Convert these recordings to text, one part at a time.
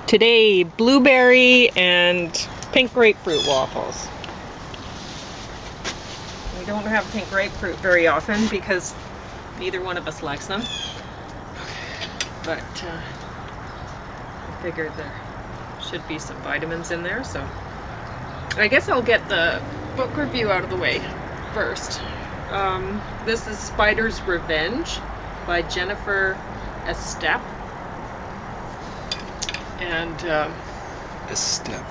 Today, blueberry and pink grapefruit waffles. We don't have pink grapefruit very often because neither one of us likes them. But I figured there should be some vitamins in there, so I guess I'll get the book review out of the way first. This is Spider's Revenge by Jennifer Estep. And Estep.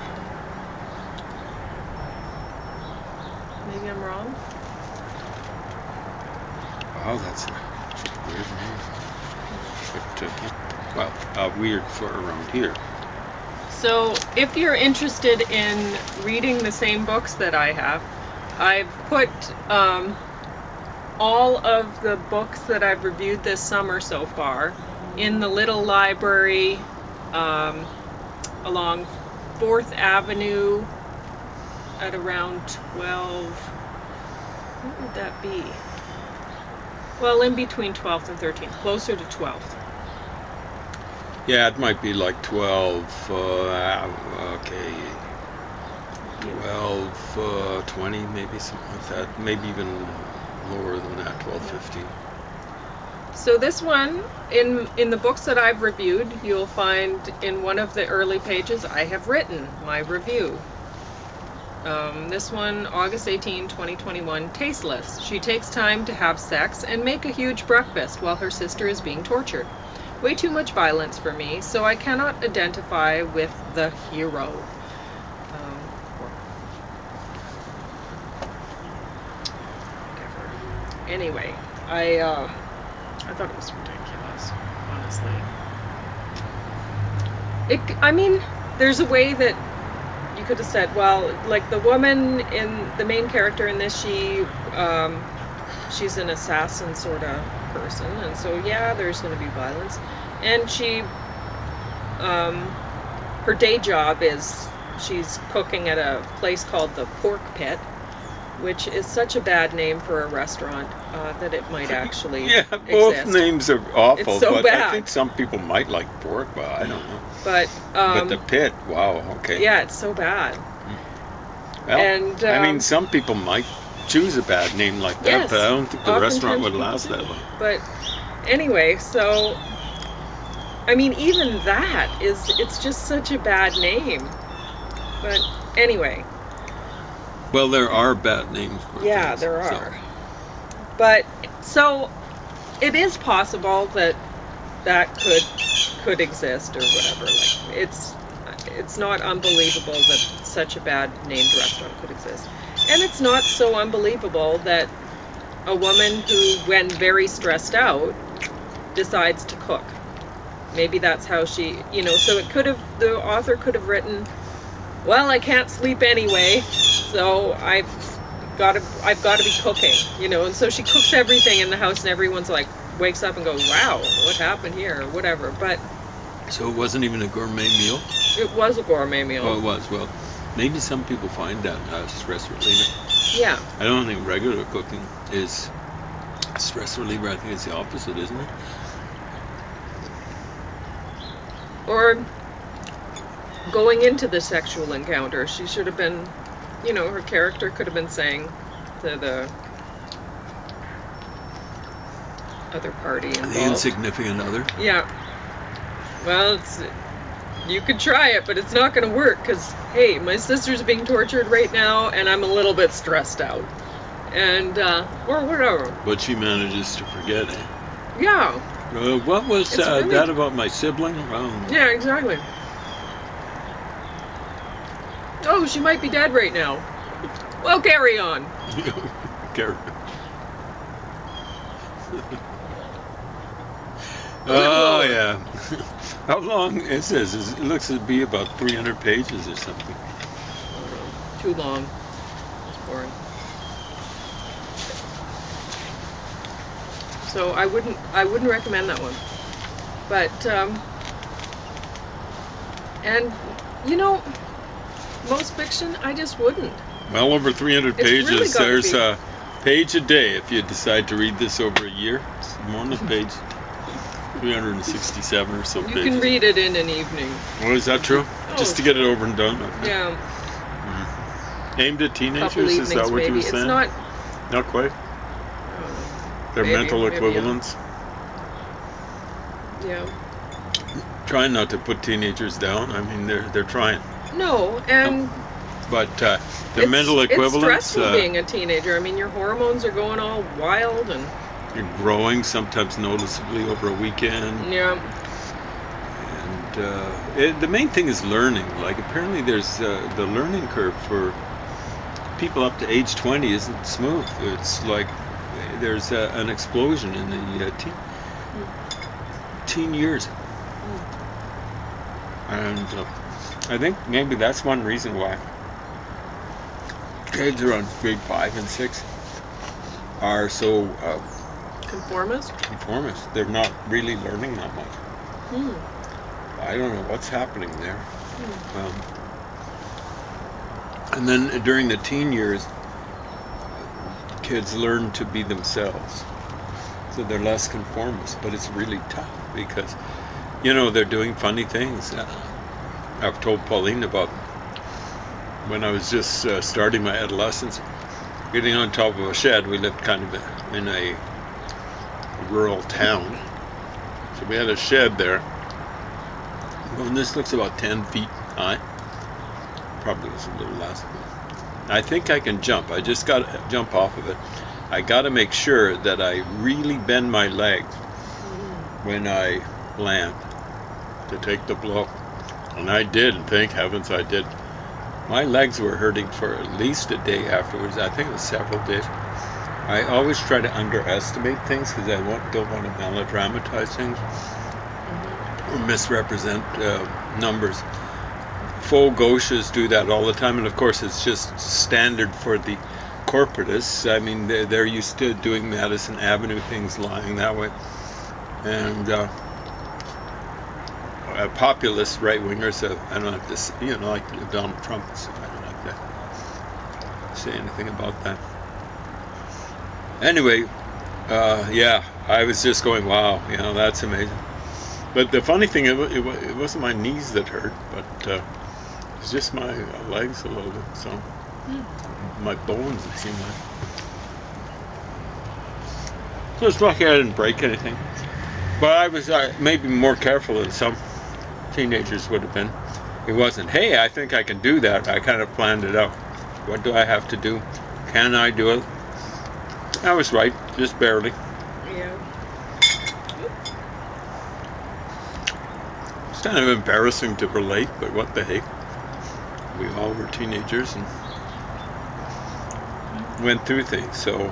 Maybe I'm wrong. Wow, that's a weird name. But, weird for around here. So if you're interested in reading the same books that I have, I've put all of the books that I've reviewed this summer so far in the little library along 4th Avenue at around 12. What would that be? Well, in between 12th and 13th, closer to 12th. Yeah, it might be like 12, okay, 12, 20, maybe something like that. Maybe even lower than that, 12, 15. So this one, in the books that I've reviewed, you'll find in one of the early pages I have written my review. This one, August 18, 2021, tasteless. She takes time to have sex and make a huge breakfast while her sister is being tortured. Way too much violence for me, so I cannot identify with the hero. Anyway, I thought it was ridiculous, honestly. I mean, there's a way that you could have said, well, like the woman in the main character in this, she's an assassin sort of person, and so yeah, there's going to be violence. And she, her day job is she's cooking at a place called the Pork Pit, which is such a bad name for a restaurant that it might actually yeah, both exist. Names are awful, it's so but bad. I think some people might like pork, but I don't know. But the pit, wow, okay. Yeah, it's so bad. Well, and I mean, some people might choose a bad name like that, yes, but I don't think the restaurant would last that long. But anyway, so I mean, even that it's just such a bad name. But anyway. Well, there are bad names for things, there are. So. But so it is possible that could exist or whatever. Like it's not unbelievable that such a bad named restaurant could exist. And it's not so unbelievable that a woman who, when very stressed out, decides to cook. Maybe that's how she, so the author could have written, well, I can't sleep anyway, so I've got to be cooking, and so she cooks everything in the house, and everyone's like wakes up and goes, wow, what happened here, or whatever. But so it wasn't even a gourmet meal? It was a gourmet meal. Oh, it was. Well, maybe some people find that stress reliever. Yeah. I don't think regular cooking is stress reliever. I think it's the opposite, isn't it? Or going into the sexual encounter, she should have been, her character could have been saying to the other party involved. The insignificant other? Yeah. Well, you could try it, but it's not going to work because, hey, my sister's being tortured right now, and I'm a little bit stressed out. And, or whatever. But she manages to forget it. Yeah. What was that about my sibling? Yeah, exactly. Oh, she might be dead right now. Well, carry on. Carry on. Oh, yeah. How long is this? It looks to be about 300 pages or something. Too long. It's boring. So I wouldn't recommend that one. But and most fiction I just wouldn't. Well, over 300 pages. Really There's a page a day if you decide to read this over a year. It's more than a page. 367 or so You pages. can read it in an evening. Oh, is that true? Oh. Just to get it over and done. Yeah. Aimed at Couple teenagers, evenings, is that what maybe. you were It's saying? not. Not quite. Their Maybe, mental maybe, equivalents. Yeah. Trying not to put teenagers down. I mean, they're trying. No, and But the mental it's equivalents. stressful being a teenager. I mean, your hormones are going all wild, and You're growing sometimes noticeably over a weekend. yeah. And the main thing is learning. Like apparently there's the learning curve for people up to age 20 isn't smooth. It's like there's an explosion in the teen years. And I think maybe that's one reason why kids around grade 5 and 6 are so Conformist? They're not really learning that much. I don't know what's happening there. And then during the teen years, kids learn to be themselves. So they're less conformist, but it's really tough because, they're doing funny things. I've told Pauline about when I was just starting my adolescence, getting on top of a shed. We lived kind of in a rural town. So we had a shed there. And this looks about 10 feet high. Probably was a little less. I think I can jump. I just got to jump off of it. I got to make sure that I really bend my legs when I land to take the blow. And I did, and thank heavens I did. My legs were hurting for at least a day afterwards. I think it was several days. I always try to underestimate things because I don't want to melodramatize things or misrepresent numbers. Faux gauches do that all the time, and of course it's just standard for the corporatists. I mean, they're used to doing Madison Avenue things lying that way. And populist right-wingers, I don't have to say, like Donald Trump, so I don't have to say anything about that. Anyway, I was just going, wow, that's amazing. But the funny thing, it wasn't my knees that hurt, but it's just my legs a little bit, so my bones, it seemed like. So it's lucky I didn't break anything. But I was maybe more careful than some teenagers would have been. It wasn't, hey, I think I can do that. I kind of planned it out. What do I have to do? Can I do it? I was right, just barely. Yeah. It's kind of embarrassing to relate, but what the heck? We all were teenagers and went through things, so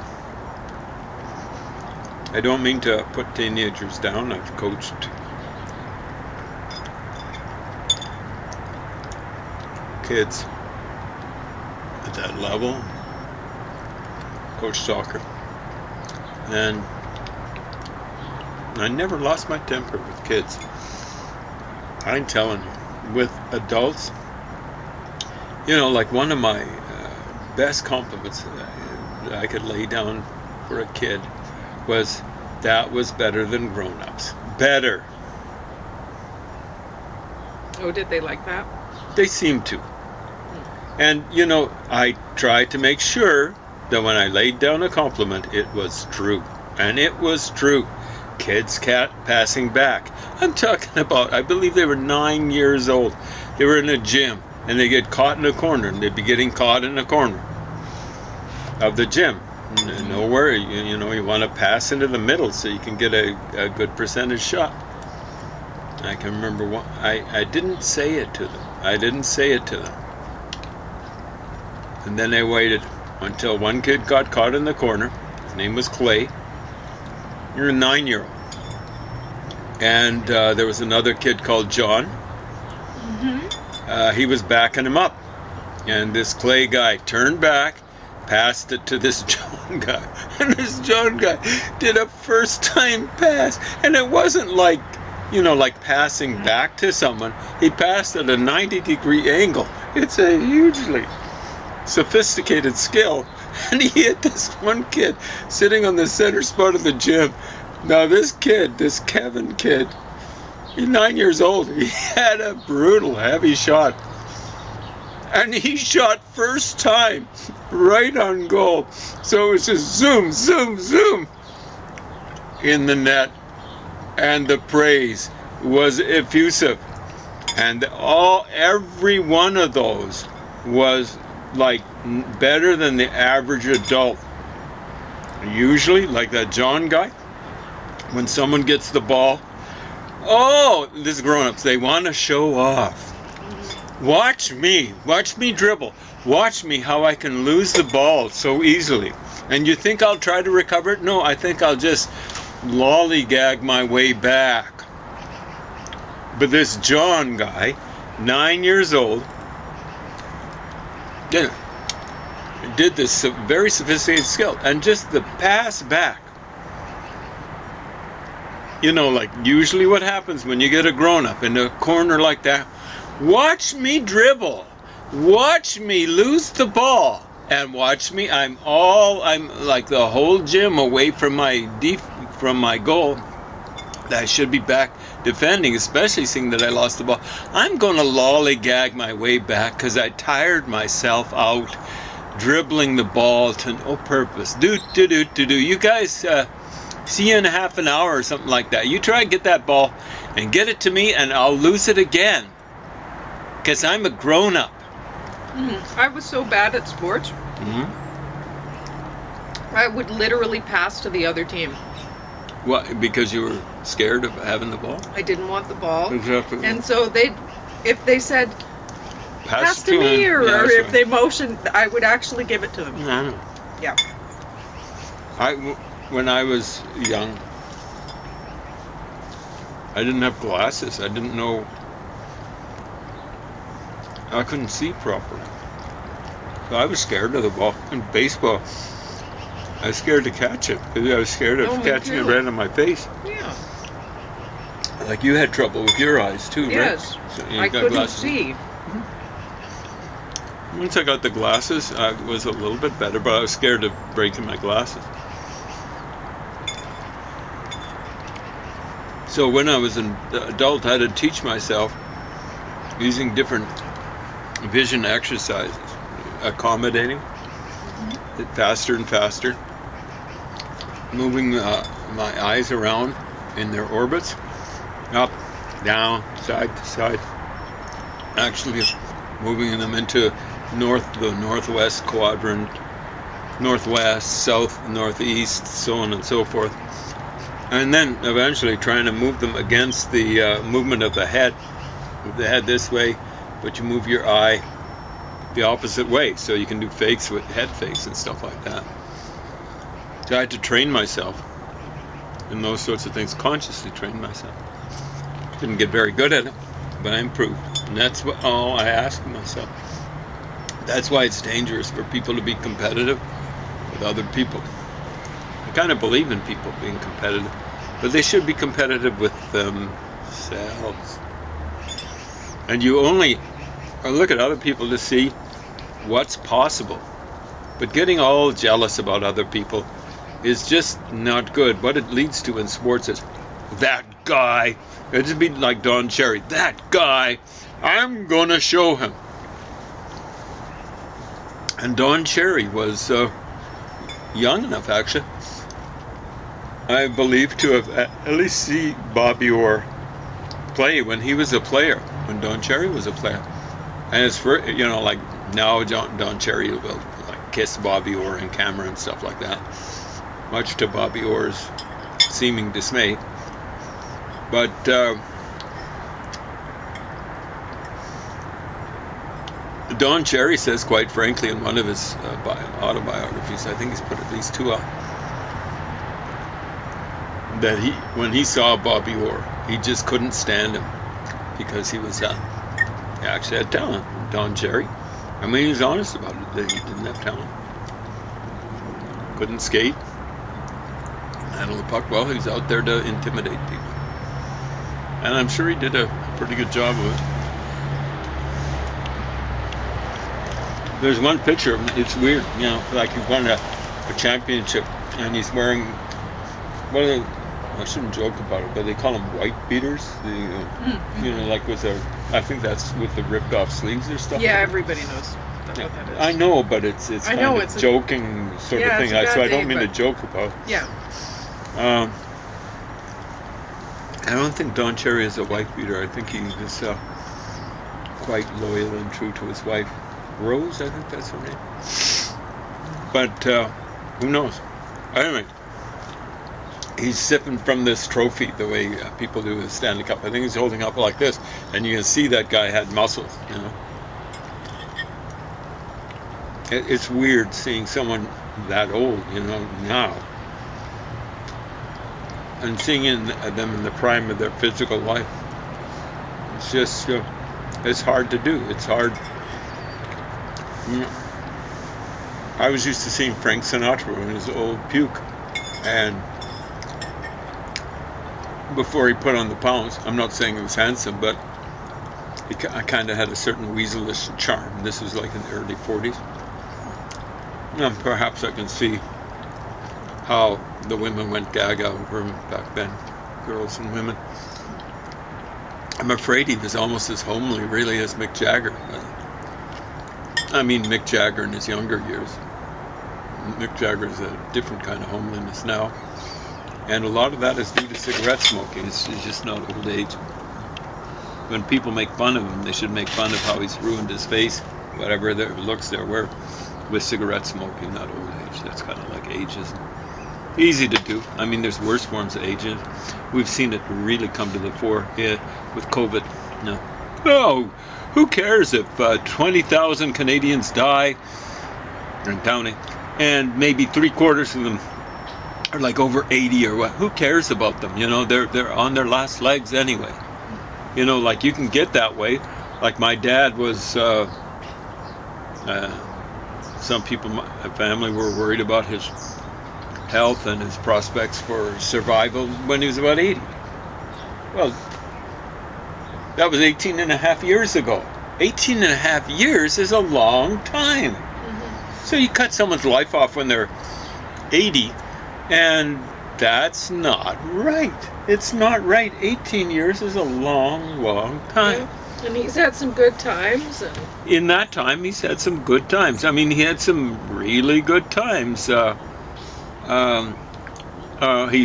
I don't mean to put teenagers down. I've coached kids at that level, coached soccer, and I never lost my temper with kids. I'm telling you, with adults, like one of my best compliments that I could lay down for a kid was, that was better than grown-ups. Better. Oh, did they like that? They seem to. And, I tried to make sure that when I laid down a compliment, it was true. And it was true. Kids passing back. I'm talking about, I believe they were 9 years old. They were in a gym, and they get caught in a corner, and they'd be getting caught in a corner of the gym. No worry, you want to pass into the middle so you can get a good percentage shot. I can remember one. I didn't say it to them. And then I waited until one kid got caught in the corner. His name was Clay. You're a 9-year-old. And there was another kid called John. He was backing him up. And this Clay guy turned back, passed it to this John guy. And this John guy did a first-time pass. And it wasn't like, like passing back to someone. He passed at a 90-degree angle. It's a hugely sophisticated skill. And he hit this one kid sitting on the center spot of the gym Now this kid, this Kevin kid, he's 9 years old. He had a brutal heavy shot. And he shot first time right on goal. So it was just zoom, zoom, zoom in the net. And the praise was effusive. And every one of those was like better than the average adult. Usually, like that John guy, when someone gets the ball, oh, this is grown-ups, they want to show off. Watch me dribble. Watch me how I can lose the ball so easily. And you think I'll try to recover it? No, I think I'll just lollygag my way back. But this John guy, 9 years old, did this very sophisticated skill. And just the pass back. You know, like usually what happens when you get a grown-up in a corner like that, watch me dribble. Watch me lose the ball. And watch me, I'm like the whole gym away from my goal. I should be back defending, especially seeing that I lost the ball. I'm going to lollygag my way back because I tired myself out dribbling the ball to no purpose. You guys, see you in half an hour or something like that. You try and get that ball and get it to me and I'll lose it again. Because I'm a grown-up. I was so bad at sports. I would literally pass to the other team. What? Because you were scared of having the ball? I didn't want the ball. Exactly. And so if they said, pass to me, or if they motioned, I would actually give it to them. I know. Yeah. When I was young, I didn't have glasses. I didn't know. I couldn't see properly. So I was scared of the ball. In baseball, I was scared to catch it because I was scared of catching it right on my face. Yeah. Like you had trouble with your eyes too, yes. right? So I couldn't see. Once I got the glasses, I was a little bit better, but I was scared of breaking my glasses. So when I was an adult, I had to teach myself using different vision exercises, accommodating it faster and faster, moving my eyes around in their orbits, up, down, side to side, actually moving them into the northwest quadrant, northwest, south, northeast, so on and so forth. And then eventually trying to move them against the movement of the head. Move the head this way, but you move your eye the opposite way, so you can do fakes with head fakes and stuff like that. So I had to train myself in those sorts of things, consciously train myself. Didn't get very good at it, but I improved. And that's all I ask myself. That's why it's dangerous for people to be competitive with other people. I kind of believe in people being competitive, but they should be competitive with themselves. And you only look at other people to see what's possible. But getting all jealous about other people is just not good. What it leads to in sports is, that guy, it'd be like Don Cherry, that guy, I'm gonna show him. And Don Cherry was young enough, actually, I believe, to have at least see Bobby Orr play when he was a player, when Don Cherry was a player. And it's for, like now Don Cherry will like kiss Bobby Orr in camera and stuff like that, much to Bobby Orr's seeming dismay. But Don Cherry says, quite frankly, in one of his autobiographies, I think he's put at least two out, that when he saw Bobby Orr, he just couldn't stand him because he was he actually had talent. Don Cherry, I mean, he was honest about it, that he didn't have talent. Couldn't skate, handle the puck well. He was out there to intimidate people, and I'm sure he did a pretty good job of it. There's one picture, it's weird, like he won a championship, and he's wearing one of I shouldn't joke about it, but they call them white beaters. You know, like with I think that's with the ripped off sleeves or stuff. Yeah, everybody knows what that is. I know, but it's I kind know, of it's a- joking sort Yeah, of it's thing. a bad So I don't day, mean to but- joke about. Yeah. I don't think Don Cherry is a white beater. I think he is quite loyal and true to his wife, Rose. I think that's her name. But who knows? Anyway, he's sipping from this trophy the way people do with the Stanley Cup. I think he's holding up like this, and you can see that guy had muscles. You know, it's weird seeing someone that old, you know, now, and seeing them in the prime of their physical life. It's just, it's hard to do. It's hard. You know, I was used to seeing Frank Sinatra in his old puke, and before he put on the pounds, I'm not saying he was handsome, but I kind of had a certain weaselish charm. This was like in the early 40s. And perhaps I can see how the women went gaga over him back then, girls and women. I'm afraid he was almost as homely, really, as Mick Jagger. I mean, Mick Jagger in his younger years. Mick Jagger is a different kind of homeliness now. And a lot of that is due to cigarette smoking. It's just not old age. When people make fun of him, they should make fun of how he's ruined his face, whatever their looks there were, with cigarette smoking, not old age. That's kind of like ageism. Easy to do. I mean, there's worse forms of ageism. We've seen it really come to the fore with COVID. No. Oh, who cares if 20,000 Canadians die, and counting, and maybe 3/4 of them are like over 80 or what? Who cares about them? You know, they're on their last legs anyway. You know, like you can get that way. Like my dad was. Some people, my family, were worried about his health and his prospects for survival when he was about 80. Well, that was 18 and a half years ago. 18 and a half years is a long time. Mm-hmm. So you cut someone's life off when they're 80, and that's not right. It's not right. 18 years is a long, long time. Yeah. And he's had some good times. And in that time, he's had some good times. I mean, he had some really good times. He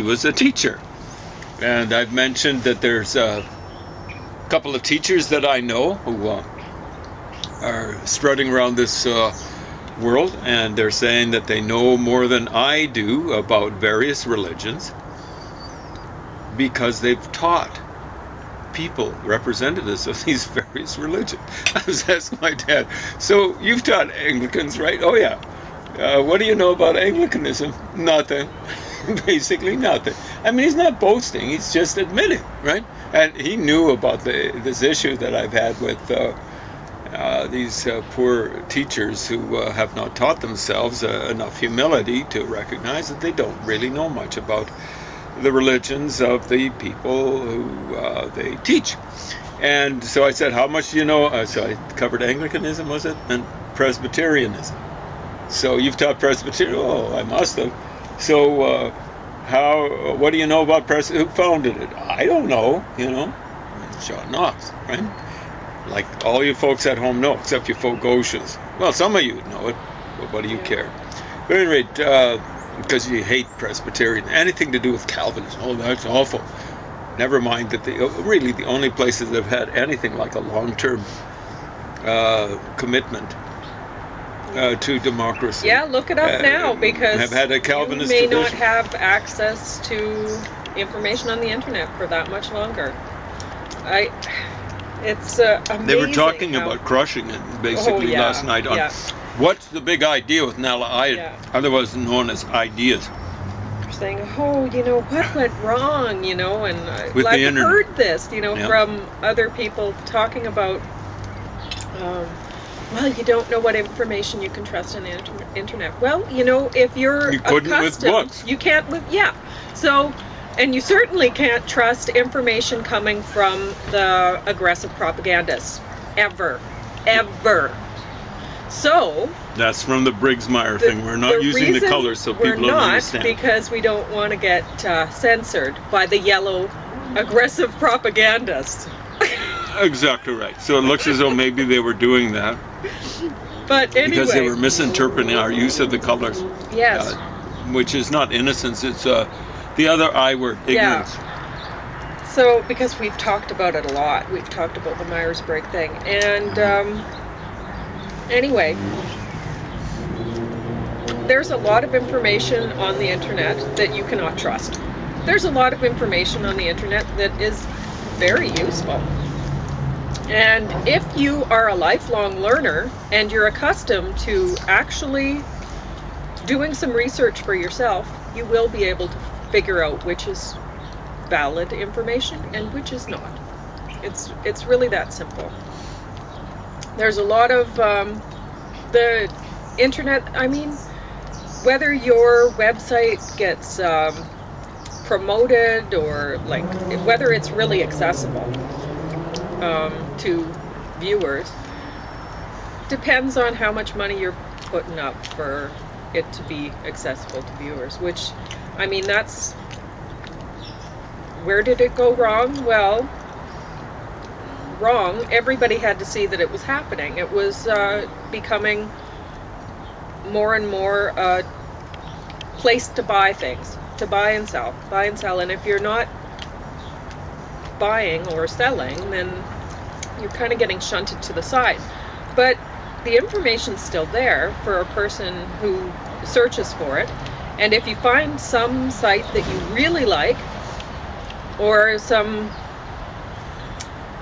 was a teacher. And I've mentioned that there's a couple of teachers that I know who are strutting around this world, and they're saying that they know more than I do about various religions because they've taught people, representatives of these various religions. I was asking my dad, so you've taught Anglicans, right? Oh yeah. What do you know about Anglicanism? Nothing. Basically nothing. I mean, he's not boasting, he's just admitting, right? And he knew about this issue that I've had with these poor teachers who have not taught themselves enough humility to recognize that they don't really know much about the religions of the people who they teach. And so I said, how much do you know? So I covered Anglicanism, was it? And Presbyterianism. So you've taught Presbyterian? Oh, I must have. So what do you know about who founded it? I don't know, you know. John Knox, right? Like all you folks at home know, except you folk Oceans. Well, some of you know it, but what do you care? But at any rate, because you hate Presbyterian, anything to do with Calvinism, oh, that's awful. Never mind that really the only places that have had anything like a long-term commitment to democracy. yeah, look it up now, because have had a Calvinist you may tradition. not have access to information on the internet for that much longer. It's amazing. They were talking how, about crushing it basically last night on what's the big idea with Nala, otherwise known as ideas. Saying, oh, you know, what went wrong, you know, and With the I've internet. heard this, you know, from other people talking about, well, you don't know what information you can trust on the internet. Well, you know, if you're You couldn't with accustomed, books. you can't with, so, and you certainly can't trust information coming from the aggressive propagandists, ever. So That's from the Briggs-Meyer thing. We're not using the reason colors so we're people don't not, understand. because we don't want to get censored by the yellow aggressive propagandists. Exactly right. So it looks as though maybe they were doing that But anyway, because they were misinterpreting our use of the colors. yes. Which is not innocence, it's the other I word, ignorance. Yeah. So, because we've talked about it a lot, we've talked about the Myers-Briggs thing, and anyway, there's a lot of information on the internet that you cannot trust. There's a lot of information on the internet that is very useful. And if you are a lifelong learner and you're accustomed to actually doing some research for yourself, you will be able to figure out which is valid information and which is not. It's really that simple. There's a lot of the internet, I mean, whether your website gets promoted or like whether it's really accessible to viewers depends on how much money you're putting up for it to be accessible to viewers, which, I mean, that's where did it go wrong? Well, wrong. Everybody had to see that it was happening. It was becoming more and more a place to buy things, to buy and sell. And if you're not buying or selling, then you're kind of getting shunted to the side. But the information's still there for a person who searches for it. And if you find some site that you really like, or some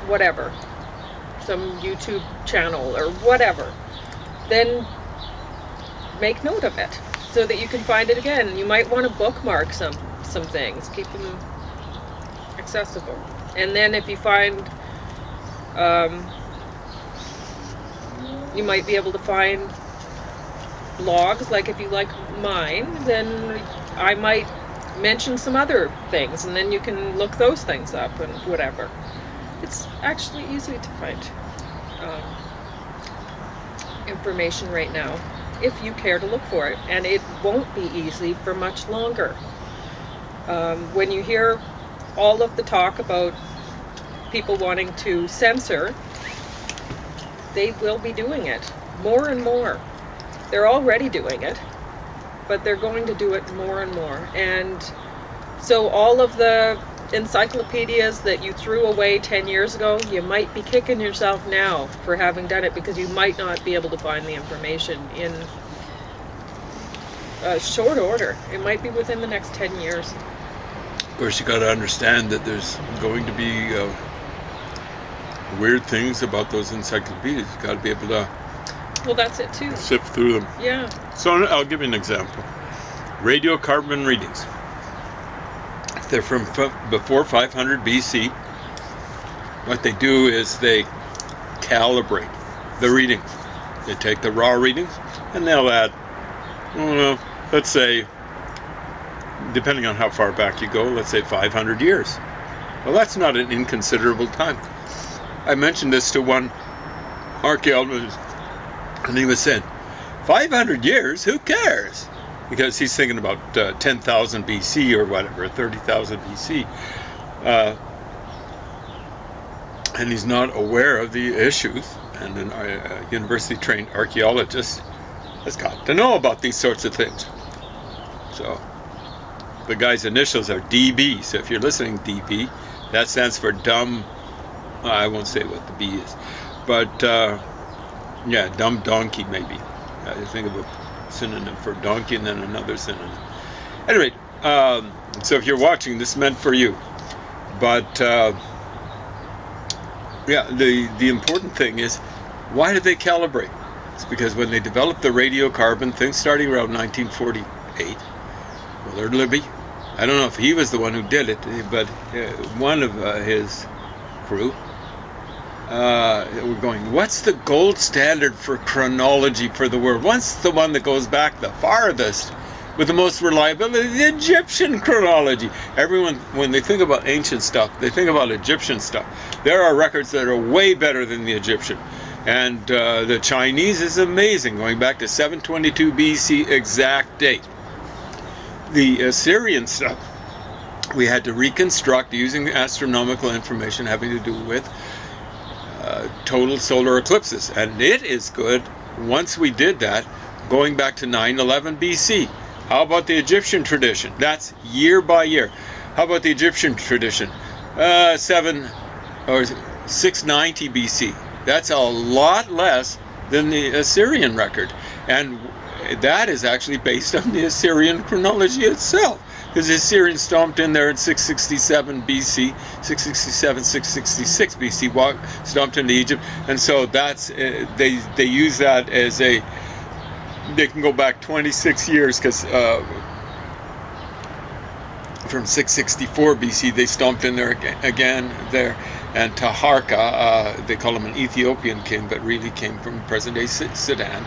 whatever, some YouTube channel or whatever, then make note of it so that you can find it again. You might want to bookmark some things, keep them accessible. And then if you find you might be able to find blogs, like if you like mine, then I might mention some other things, and then you can look those things up and whatever. It's actually easy to find information right now if you care to look for it, and it won't be easy for much longer. When you hear all of the talk about people wanting to censor, they will be doing it more and more. They're already doing it, but they're going to do it more and more. And so all of the encyclopedias that you threw away 10 years ago, you might be kicking yourself now for having done it, because you might not be able to find the information in short order. It might be within the next 10 years. Of course, you got to understand that there's going to be weird things about those encyclopedias. You got to be able to That's it too. Sift through them. Yeah. So I'll give you an example. Radiocarbon readings. If they're from before 500 BC, what they do is they calibrate the readings. They take the raw readings and they'll add, let's say, depending on how far back you go, let's say 500 years. Well, that's not an inconsiderable time. I mentioned this to one archaeologist, and he was saying, 500 years, who cares? Because he's thinking about 10,000 BC or whatever, 30,000 BC. And he's not aware of the issues. And a university-trained archaeologist has got to know about these sorts of things. So the guy's initials are DB. So if you're listening, DB, that stands for dumb. I won't say what the B is. But yeah, dumb donkey maybe. I think of a synonym for donkey and then another synonym. Anyway, so if you're watching, this is meant for you. But yeah, the important thing is, why did they calibrate? It's because when they developed the radiocarbon thing, starting around 1948, Willard Libby, I don't know if he was the one who did it, but one of his crew, we're going, what's the gold standard for chronology for the world? What's the one that goes back the farthest with the most reliability? The Egyptian chronology. Everyone, when they think about ancient stuff, they think about Egyptian stuff. There are records that are way better than the Egyptian. And the Chinese is amazing, going back to 722 BC exact date. The Assyrian stuff we had to reconstruct using astronomical information having to do with total solar eclipses. And it is good once we did that, going back to 911 BC. How about the Egyptian tradition? That's year by year. How about the Egyptian tradition? 690 BC. That's a lot less than the Assyrian record. And that is actually based on the Assyrian chronology itself. Because the Assyrians stomped in there in 667 BC, 667, 666 BC, stomped into Egypt. And so that's, they use that as a, they can go back 26 years because from 664 BC they stomped in there again there. And Taharka, they call him an Ethiopian king, but really came from present-day Sudan.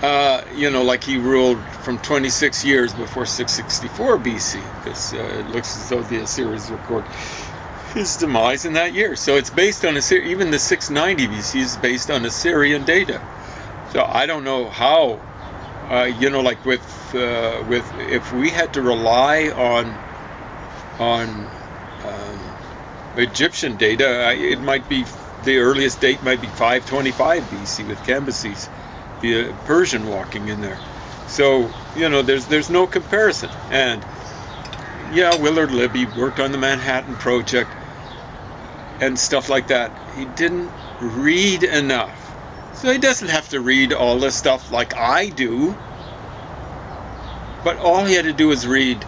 Like he ruled from 26 years before 664 BC, because it looks as though the Assyrians record his demise in that year. So it's based on even the 690 BC is based on Assyrian data. So I don't know how, like with if we had to rely on Egyptian data, it might be the earliest date might be 525 BC with Cambyses, the Persian walking in there. So there's no comparison. And Willard Libby worked on the Manhattan Project and stuff like that. He didn't read enough, so he doesn't have to read all this stuff like I do. But all he had to do was read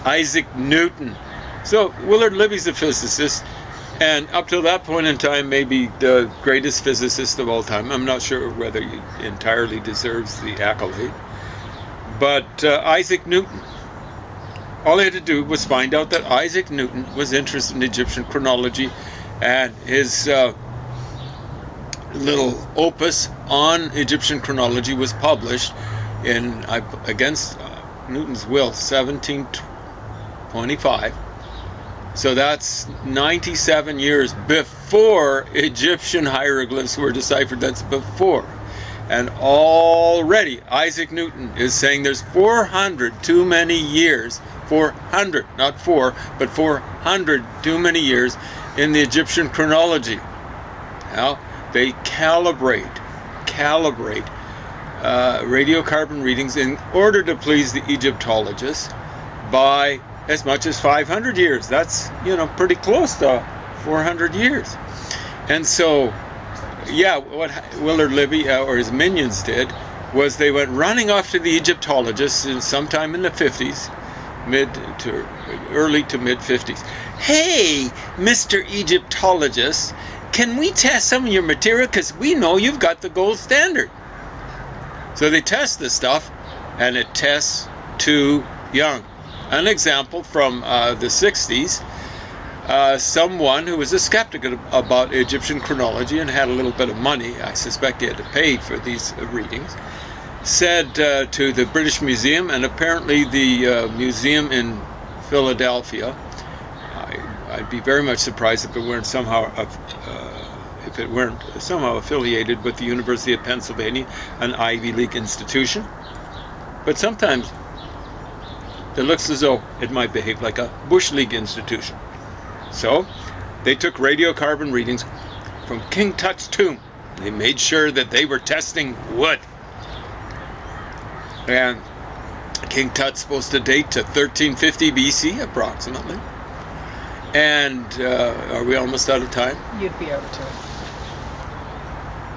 Isaac Newton. So Willard Libby's a physicist, and up till that point in time, maybe the greatest physicist of all time. I'm not sure whether he entirely deserves the accolade. But Isaac Newton, all he had to do was find out that Isaac Newton was interested in Egyptian chronology, and his little opus on Egyptian chronology was published in, against Newton's will, 1725. So that's 97 years before Egyptian hieroglyphs were deciphered. That's before. And already Isaac Newton is saying there's 400 too many years, 400, not 4, but 400 too many years in the Egyptian chronology. Now, they calibrate radiocarbon readings in order to please the Egyptologists by as much as 500 years. That's, pretty close to 400 years. And so, what Willard Libby or his minions did was they went running off to the Egyptologists sometime in the 50s, early to mid 50s. Hey, Mr. Egyptologist, can we test some of your material? Because we know you've got the gold standard. So they test this stuff, and it tests too young. An example from the 60s, someone who was a skeptic about Egyptian chronology and had a little bit of money, I suspect he had to pay for these readings, said to the British Museum, and apparently the museum in Philadelphia, I'd be very much surprised if it weren't somehow affiliated with the University of Pennsylvania, an Ivy League institution. But sometimes it looks as though it might behave like a Bush League institution. So they took radiocarbon readings from King Tut's tomb. They made sure that they were testing wood. And King Tut's supposed to date to 1350 BC approximately. And are we almost out of time? You'd be out of time.